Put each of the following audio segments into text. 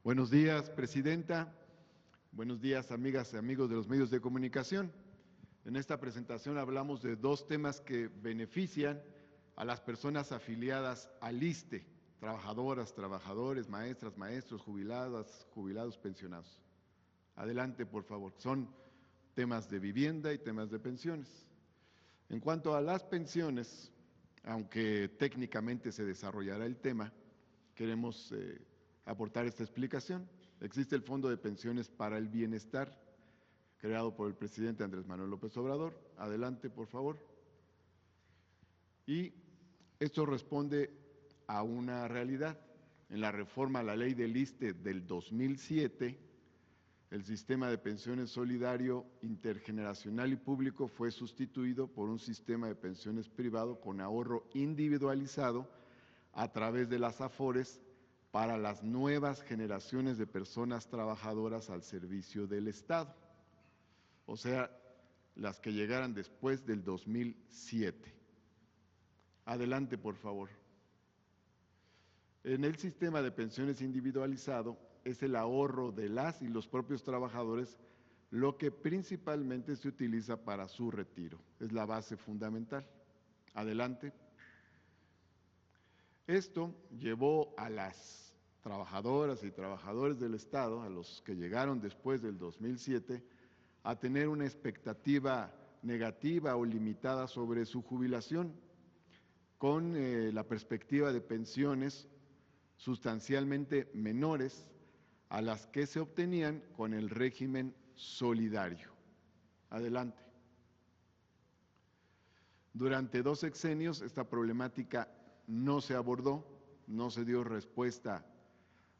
Buenos días, Presidenta. Buenos días, amigas y amigos de los medios de comunicación. En esta presentación hablamos de dos temas que benefician a las personas afiliadas al ISSSTE, trabajadoras, trabajadores, maestras, maestros, jubiladas, jubilados, pensionados. Adelante, por favor. Son temas de vivienda y temas de pensiones. En cuanto a las pensiones, aunque técnicamente se desarrollará el tema, queremos aportar esta explicación. Existe el Fondo de Pensiones para el Bienestar, creado por el presidente Andrés Manuel López Obrador. Adelante, por favor. Y esto responde a una realidad. En la reforma a la ley del ISSSTE del 2007, el sistema de pensiones solidario, intergeneracional y público fue sustituido por un sistema de pensiones privado con ahorro individualizado a través de las AFORES para las nuevas generaciones de personas trabajadoras al servicio del Estado, o sea, las que llegaran después del 2007. Adelante, por favor. En el sistema de pensiones individualizado es el ahorro de las y los propios trabajadores lo que principalmente se utiliza para su retiro, es la base fundamental. Adelante. Esto llevó a las trabajadoras y trabajadores del Estado, a los que llegaron después del 2007, a tener una expectativa negativa o limitada sobre su jubilación, con la perspectiva de pensiones sustancialmente menores a las que se obtenían con el régimen solidario. Adelante. Durante 2 sexenios esta problemática no se abordó, no se dio respuesta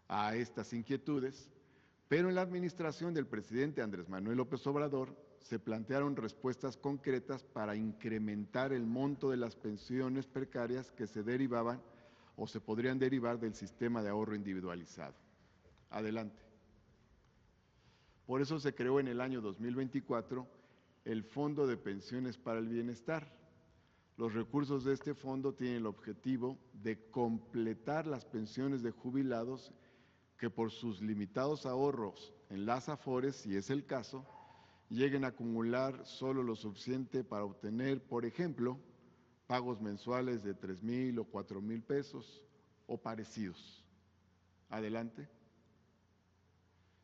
a estas inquietudes, pero en la administración del presidente Andrés Manuel López Obrador se plantearon respuestas concretas para incrementar el monto de las pensiones precarias que se derivaban o se podrían derivar del sistema de ahorro individualizado. Adelante. Por eso se creó en el año 2024 el Fondo de Pensiones para el Bienestar. Los recursos de este fondo tienen el objetivo de completar las pensiones de jubilados que por sus limitados ahorros en las AFORES, si es el caso, lleguen a acumular solo lo suficiente para obtener, por ejemplo, pagos mensuales de 3,000 o 4,000 pesos o parecidos. Adelante.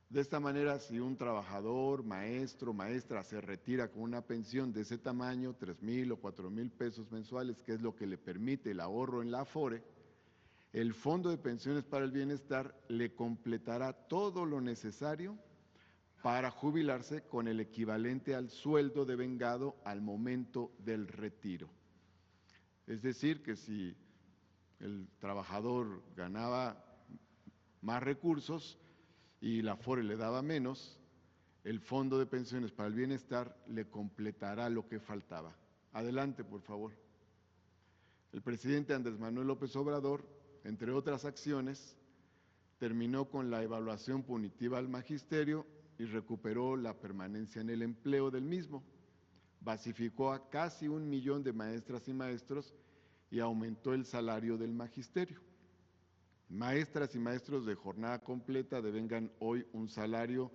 De esta manera, si un trabajador, maestro, maestra se retira con una pensión de ese tamaño, 3,000 o 4,000 pesos mensuales, que es lo que le permite el ahorro en la AFORE, el Fondo de Pensiones para el Bienestar le completará todo lo necesario para jubilarse con el equivalente al sueldo devengado al momento del retiro. Es decir, que si el trabajador ganaba más recursos y la AFORE le daba menos, el Fondo de Pensiones para el Bienestar le completará lo que faltaba. Adelante, por favor. El presidente Andrés Manuel López Obrador, entre otras acciones, terminó con la evaluación punitiva al magisterio y recuperó la permanencia en el empleo del mismo. Basificó a casi 1 millón de maestras y maestros y aumentó el salario del magisterio. Maestras y maestros de jornada completa devengan hoy un salario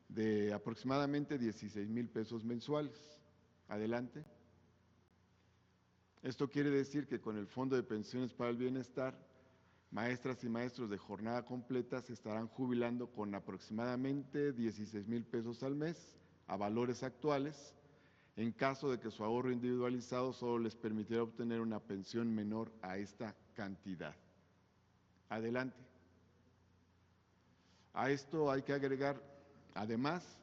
de aproximadamente 16,000 pesos mensuales. Adelante. Esto quiere decir que con el Fondo de Pensiones para el Bienestar, maestras y maestros de jornada completa se estarán jubilando con aproximadamente 16,000 pesos al mes a valores actuales, en caso de que su ahorro individualizado solo les permitiera obtener una pensión menor a esta cantidad. Adelante. A esto hay que agregar, además,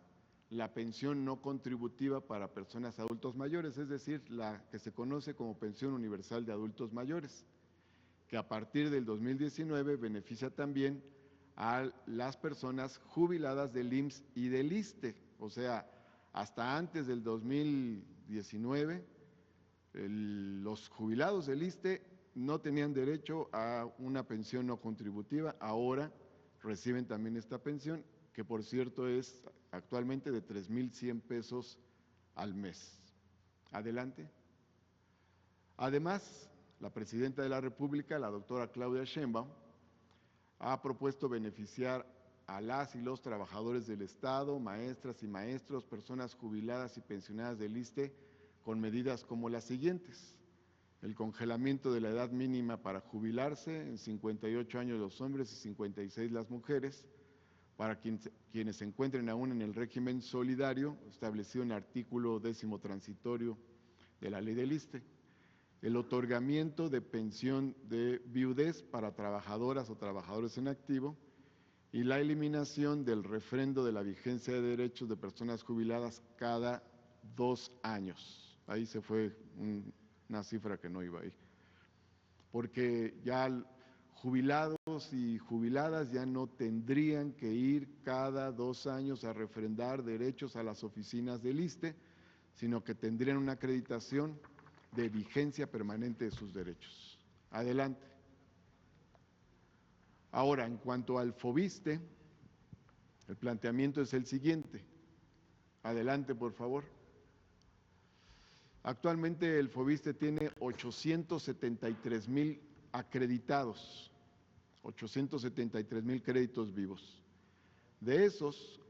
la pensión no contributiva para personas adultos mayores, es decir, la que se conoce como pensión universal de adultos mayores, que a partir del 2019 beneficia también a las personas jubiladas del IMSS y del ISSSTE, o sea, hasta antes del 2019, los jubilados del ISSSTE no tenían derecho a una pensión no contributiva, ahora reciben también esta pensión, que por cierto es actualmente de 3,100 pesos al mes. Adelante. Además, la presidenta de la República, la doctora Claudia Sheinbaum, ha propuesto beneficiar a las y los trabajadores del Estado, maestras y maestros, personas jubiladas y pensionadas del ISSSTE, con medidas como las siguientes: el congelamiento de la edad mínima para jubilarse en 58 años los hombres y 56 las mujeres, para quienes se encuentren aún en el régimen solidario, establecido en el artículo 10º transitorio de la ley del ISSSTE, el otorgamiento de pensión de viudez para trabajadoras o trabajadores en activo, y la eliminación del refrendo de la vigencia de derechos de personas jubiladas cada 2 años. Ahí se fue una cifra que no iba ahí, porque ya jubilados y jubiladas ya no tendrían que ir cada 2 años a refrendar derechos a las oficinas del ISSSTE, sino que tendrían una acreditación de vigencia permanente de sus derechos. Adelante. Ahora, en cuanto al FOBISSTE, el planteamiento es el siguiente. Adelante, por favor. Actualmente el FOBISSTE tiene 873,000 acreditados, 873,000 créditos vivos. De esos,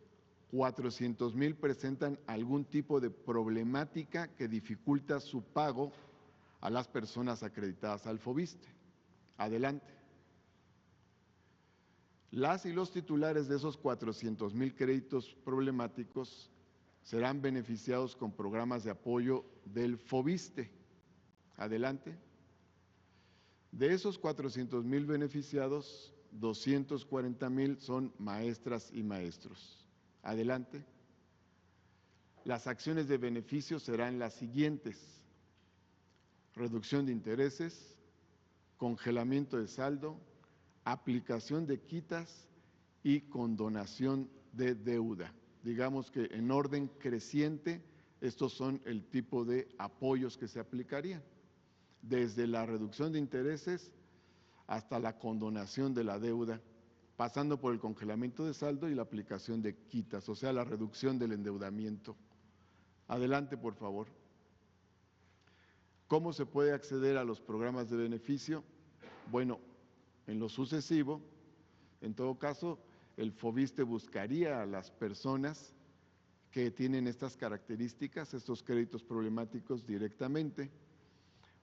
400,000 presentan algún tipo de problemática que dificulta su pago a las personas acreditadas al FOBISSTE. Adelante. Las y los titulares de esos 400,000 créditos problemáticos serán beneficiados con programas de apoyo del FOBISSTE. Adelante. De esos 400,000 beneficiados, 240,000 son maestras y maestros. Adelante. Las acciones de beneficio serán las siguientes: reducción de intereses, congelamiento de saldo, aplicación de quitas y condonación de deuda. Digamos que en orden creciente, estos son el tipo de apoyos que se aplicarían, desde la reducción de intereses hasta la condonación de la deuda, pasando por el congelamiento de saldo y la aplicación de quitas, o sea, la reducción del endeudamiento. Adelante, por favor. ¿Cómo se puede acceder a los programas de beneficio? Bueno, en lo sucesivo, en todo caso, el FOBISSTE buscaría a las personas que tienen estas características, estos créditos problemáticos directamente,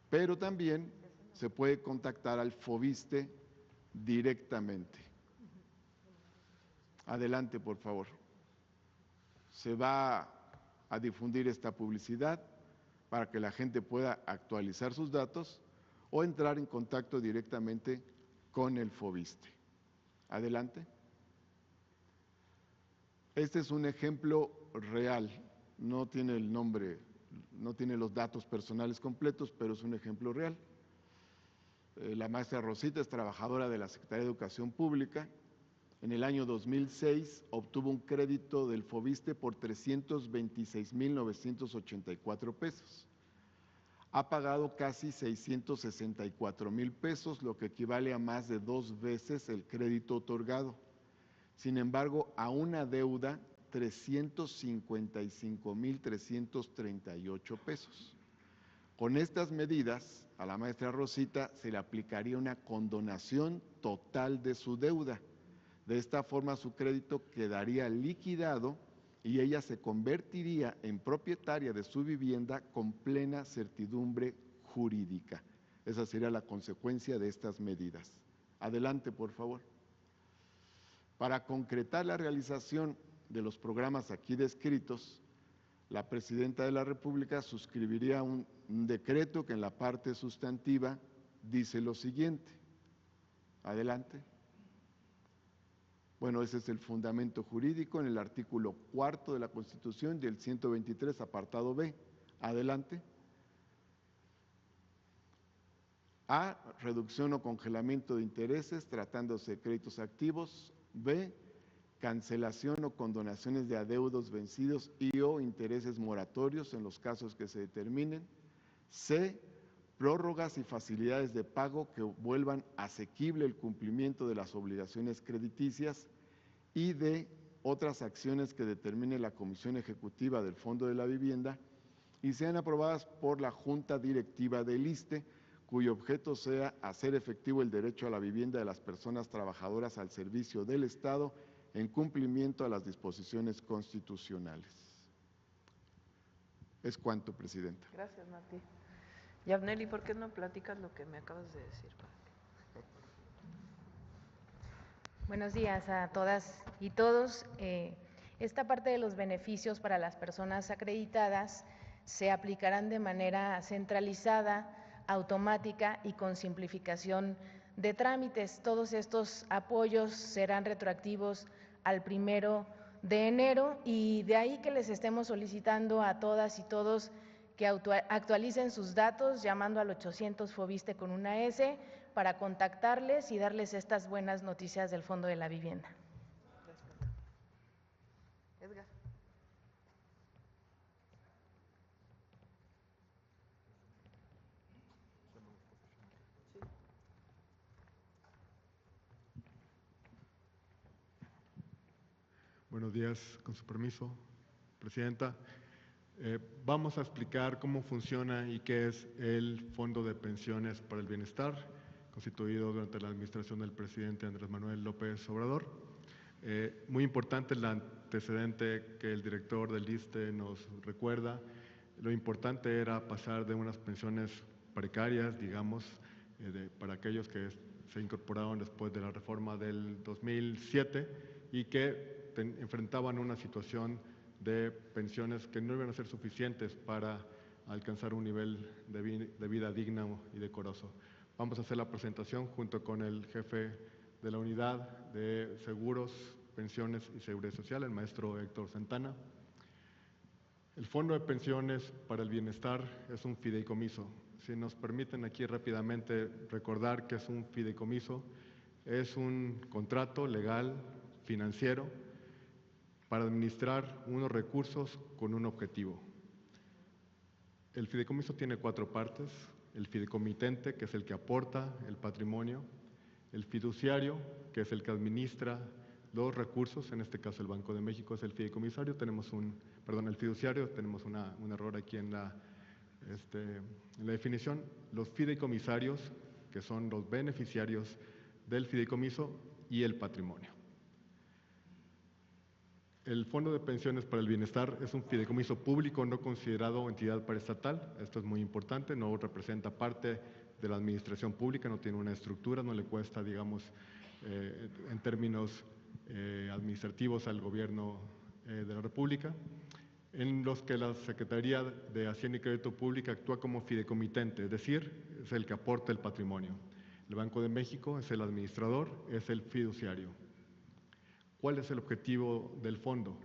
pero también se puede contactar al FOBISSTE directamente. Adelante, por favor. Se va a difundir esta publicidad para que la gente pueda actualizar sus datos o entrar en contacto directamente con el FOBISSTE. Adelante. Este es un ejemplo real, no tiene el nombre, no tiene los datos personales completos, pero es un ejemplo real. La maestra Rosita es trabajadora de la Secretaría de Educación Pública. En el año 2006 obtuvo un crédito del FOBISSTE por 326,984 pesos. Ha pagado casi 664,000 pesos, lo que equivale a más de 2 veces el crédito otorgado. Sin embargo, aún adeuda 355,338 pesos. Con estas medidas, a la maestra Rosita se le aplicaría una condonación total de su deuda. De esta forma, su crédito quedaría liquidado y ella se convertiría en propietaria de su vivienda con plena certidumbre jurídica. Esa sería la consecuencia de estas medidas. Adelante, por favor. Para concretar la realización de los programas aquí descritos, la Presidenta de la República suscribiría un decreto que en la parte sustantiva dice lo siguiente. Adelante. Bueno, ese es el fundamento jurídico en el artículo 4º de la Constitución y el 123, apartado B. Adelante. A, reducción o congelamiento de intereses tratándose de créditos activos. B, cancelación o condonaciones de adeudos vencidos y o intereses moratorios en los casos que se determinen. C, prórrogas y facilidades de pago que vuelvan asequible el cumplimiento de las obligaciones crediticias, y de otras acciones que determine la Comisión Ejecutiva del Fondo de la Vivienda y sean aprobadas por la Junta Directiva del ISSSTE, cuyo objeto sea hacer efectivo el derecho a la vivienda de las personas trabajadoras al servicio del Estado en cumplimiento a las disposiciones constitucionales. Es cuanto, Presidenta. Gracias, Martí. Yabneli, ¿por qué no platicas lo que me acabas de decir? Buenos días a todas y todos. Esta parte de los beneficios para las personas acreditadas se aplicarán de manera centralizada, automática y con simplificación de trámites. Todos estos apoyos serán retroactivos al 1 de enero y de ahí que les estemos solicitando a todas y todos que actualicen sus datos llamando al 800 FOBISTE con una S para contactarles y darles estas buenas noticias del Fondo de la Vivienda. Edgar. Buenos días, con su permiso, Presidenta. Vamos a explicar cómo funciona y qué es el Fondo de Pensiones para el Bienestar, constituido durante la administración del presidente Andrés Manuel López Obrador. Muy importante el antecedente que el director del ISSSTE nos recuerda. Lo importante era pasar de unas pensiones precarias, digamos, para aquellos que se incorporaron después de la reforma del 2007 y que enfrentaban una situación de pensiones que no iban a ser suficientes para alcanzar un nivel de vida digno y decoroso. Vamos a hacer la presentación junto con el jefe de la unidad de seguros, pensiones y seguridad social, el maestro Héctor Santana. El Fondo de Pensiones para el Bienestar es un fideicomiso. Si nos permiten aquí rápidamente recordar que es un fideicomiso, es un contrato legal, financiero, para administrar unos recursos con un objetivo. El fideicomiso tiene 4 partes: el fideicomitente, que es el que aporta el patrimonio; el fiduciario, que es el que administra los recursos, en este caso el Banco de México es el fideicomisario, el fiduciario, tenemos un error aquí en la definición. Los fideicomisarios, que son los beneficiarios del fideicomiso, y el patrimonio. El Fondo de Pensiones para el Bienestar es un fideicomiso público no considerado entidad paraestatal. Esto es muy importante, no representa parte de la administración pública, no tiene una estructura, no le cuesta, digamos, en términos administrativos al gobierno de la República, en los que la Secretaría de Hacienda y Crédito Público actúa como fideicomitente, es decir, es el que aporta el patrimonio. El Banco de México es el administrador, es el fiduciario. ¿Cuál es el objetivo del fondo?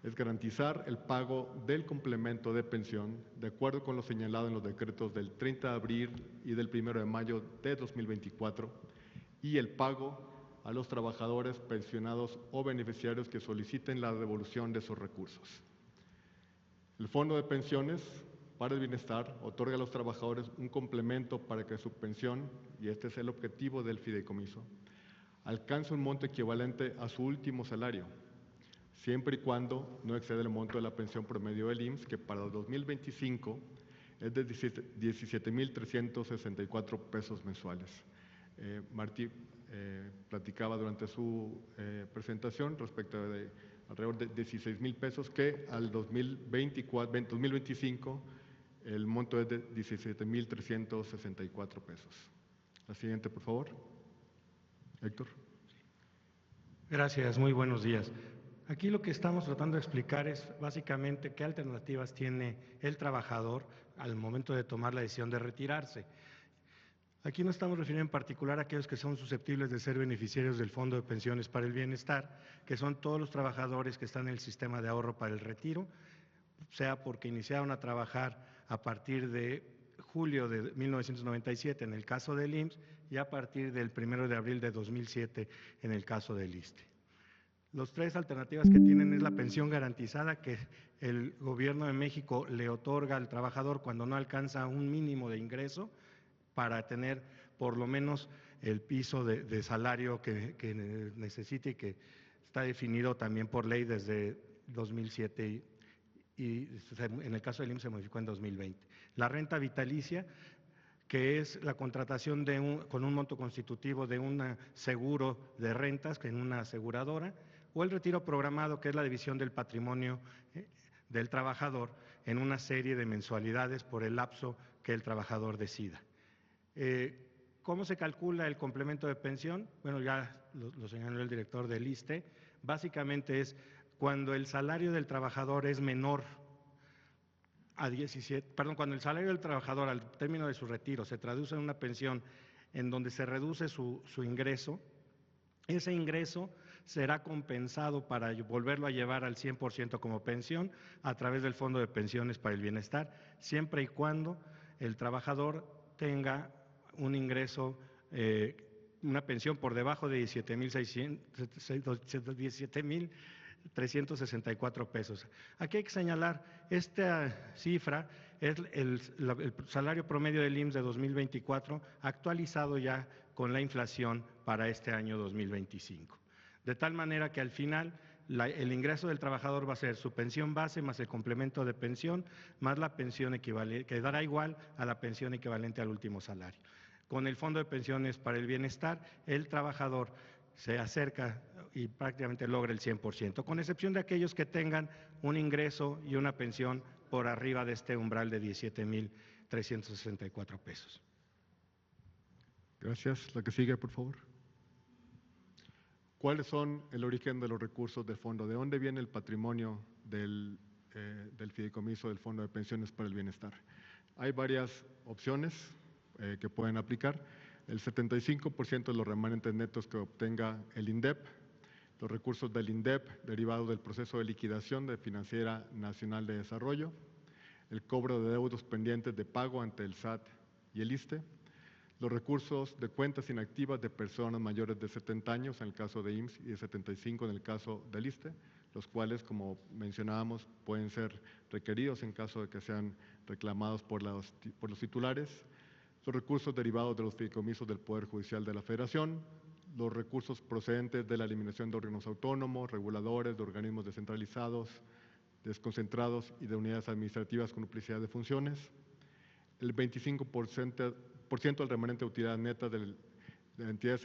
Es garantizar el pago del complemento de pensión de acuerdo con lo señalado en los decretos del 30 de abril y del 1 de mayo de 2024 y el pago a los trabajadores pensionados o beneficiarios que soliciten la devolución de esos recursos. El Fondo de Pensiones para el Bienestar otorga a los trabajadores un complemento para que su pensión, y este es el objetivo del fideicomiso, alcanza un monto equivalente a su último salario, siempre y cuando no exceda el monto de la pensión promedio del IMSS, que para el 2025 es de 17,364 pesos mensuales. Martí platicaba durante su presentación respecto de alrededor de 16,000 pesos, que al 2025 el monto es de 17,364 pesos. La siguiente, por favor. Héctor. Gracias, muy buenos días. Aquí lo que estamos tratando de explicar es básicamente qué alternativas tiene el trabajador al momento de tomar la decisión de retirarse. Aquí nos estamos refiriendo en particular a aquellos que son susceptibles de ser beneficiarios del Fondo de Pensiones para el Bienestar, que son todos los trabajadores que están en el sistema de ahorro para el retiro, sea porque iniciaron a trabajar a partir de julio de 1997 en el caso del IMSS y a partir del 1 de abril de 2007 en el caso del ISSSTE. Las 3 alternativas que tienen es la pensión garantizada, que el gobierno de México le otorga al trabajador cuando no alcanza un mínimo de ingreso para tener por lo menos el piso de salario que necesite y que está definido también por ley desde 2007 y en el caso del IMSS se modificó en 2020. La renta vitalicia, que es la contratación con un monto constitutivo de un seguro de rentas en una aseguradora, o el retiro programado, que es la división del patrimonio del trabajador en una serie de mensualidades por el lapso que el trabajador decida. ¿Cómo se calcula el complemento de pensión? Bueno, ya lo señaló el director del ISSSTE. Básicamente es cuando el salario del trabajador es menor a cuando el salario del trabajador al término de su retiro se traduce en una pensión en donde se reduce su ingreso, ese ingreso será compensado para volverlo a llevar al 100% como pensión a través del Fondo de Pensiones para el Bienestar, siempre y cuando el trabajador tenga un ingreso, una pensión por debajo de 17,364 pesos. Aquí hay que señalar, esta cifra es el salario promedio del IMSS de 2024 actualizado ya con la inflación para este año 2025. De tal manera que al final el ingreso del trabajador va a ser su pensión base más el complemento de pensión más la pensión equivalente, que dará igual a la pensión equivalente al último salario. Con el Fondo de Pensiones para el Bienestar, el trabajador se acerca y prácticamente logra el 100%, con excepción de aquellos que tengan un ingreso y una pensión por arriba de este umbral de 17,364 pesos. Gracias. La que sigue, por favor. ¿Cuáles son el origen de los recursos del fondo? ¿De dónde viene el patrimonio del fideicomiso del Fondo de Pensiones para el Bienestar? Hay varias opciones que pueden aplicar. El 75% de los remanentes netos que obtenga el INDEP, los recursos del INDEP derivados del proceso de liquidación de Financiera Nacional de Desarrollo, el cobro de deudos pendientes de pago ante el SAT y el ISSSTE, los recursos de cuentas inactivas de personas mayores de 70 años en el caso de IMSS y de 75 en el caso del ISSSTE, los cuales, como mencionábamos, pueden ser requeridos en caso de que sean reclamados por los titulares, los recursos derivados de los fideicomisos del Poder Judicial de la Federación, los recursos procedentes de la eliminación de órganos autónomos, reguladores, de organismos descentralizados, desconcentrados y de unidades administrativas con duplicidad de funciones, el 25% del remanente de utilidad neta de entidades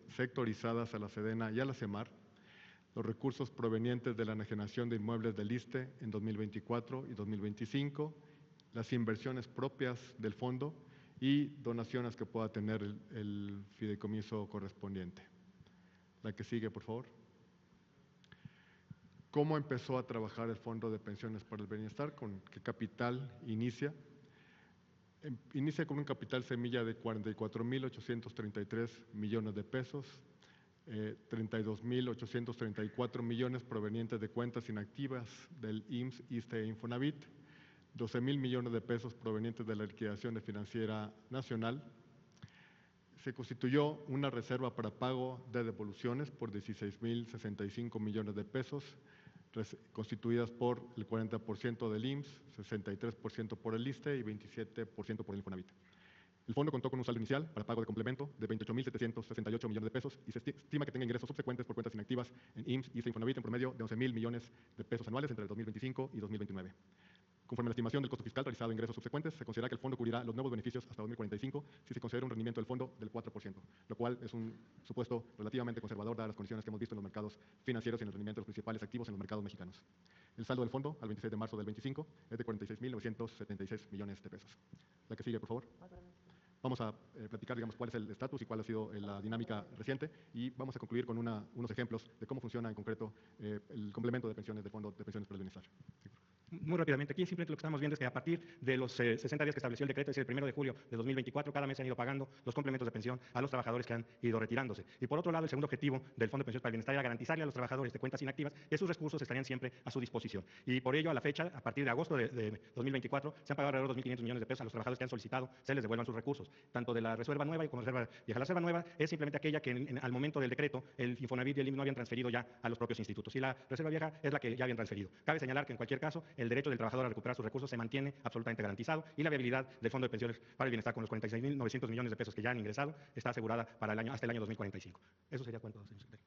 sectorizadas a la SEDENA y a la CEMAR, los recursos provenientes de la enajenación de inmuebles del ISSSTE en 2024 y 2025, las inversiones propias del fondo y donaciones que pueda tener el fideicomiso correspondiente. La que sigue, por favor. ¿Cómo empezó a trabajar el Fondo de Pensiones para el Bienestar? ¿Con qué capital inicia? Inicia con un capital semilla de 44,833 millones de pesos, 32,834 millones provenientes de cuentas inactivas del IMSS, ISSSTE e Infonavit, 12,000 millones de pesos provenientes de la liquidación de Financiera Nacional. Se constituyó una reserva para pago de devoluciones por 16,065 millones de pesos, constituidas por el 40% del IMSS, 63% por el ISSSTE y 27% por el Infonavit. El fondo contó con un saldo inicial para pago de complemento de 28,768 millones de pesos y se estima que tenga ingresos subsecuentes por cuentas inactivas en IMSS, ISSSTE e Infonavit en promedio de 11,000 millones de pesos anuales entre el 2025 y 2029. Conforme a la estimación del costo fiscal realizado en ingresos subsecuentes, se considera que el fondo cubrirá los nuevos beneficios hasta 2045 si se considera un rendimiento del fondo del 4%, lo cual es un supuesto relativamente conservador dadas las condiciones que hemos visto en los mercados financieros y en el rendimiento de los principales activos en los mercados mexicanos. El saldo del fondo al 26 de marzo del 25 es de 46,976 millones de pesos. La que sigue, por favor. Vamos a platicar, digamos, cuál es el estatus y cuál ha sido la dinámica reciente y vamos a concluir con unos ejemplos de cómo funciona en concreto el complemento de pensiones del Fondo de Pensiones para el Bienestar. Sí. Muy rápidamente, aquí simplemente lo que estamos viendo es que a partir de los 60 días que estableció el decreto, es decir, el 1 de julio de 2024, cada mes se han ido pagando los complementos de pensión a los trabajadores que han ido retirándose. Y por otro lado, el segundo objetivo del Fondo de Pensiones para el Bienestar era garantizarle a los trabajadores de cuentas inactivas que sus recursos estarían siempre a su disposición. Y por ello, a la fecha, a partir de agosto de 2024, se han pagado alrededor de 2,500 millones de pesos a los trabajadores que han solicitado se les devuelvan sus recursos, tanto de la reserva nueva y como reserva vieja. La reserva nueva es simplemente aquella que al momento del decreto el Infonavit y el IMSS no habían transferido ya a los propios institutos. Y la reserva vieja es la que ya habían transferido. Cabe señalar que en cualquier caso, el derecho del trabajador a recuperar sus recursos se mantiene absolutamente garantizado y la viabilidad del Fondo de Pensiones para el Bienestar con los 46,900 millones de pesos que ya han ingresado está asegurada para hasta el año 2045. Eso sería cuánto, señor secretario.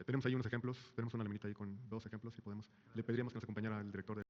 Tenemos ahí unos ejemplos, tenemos una laminita ahí con 2 ejemplos, si podemos. Le pediríamos que nos acompañara el director de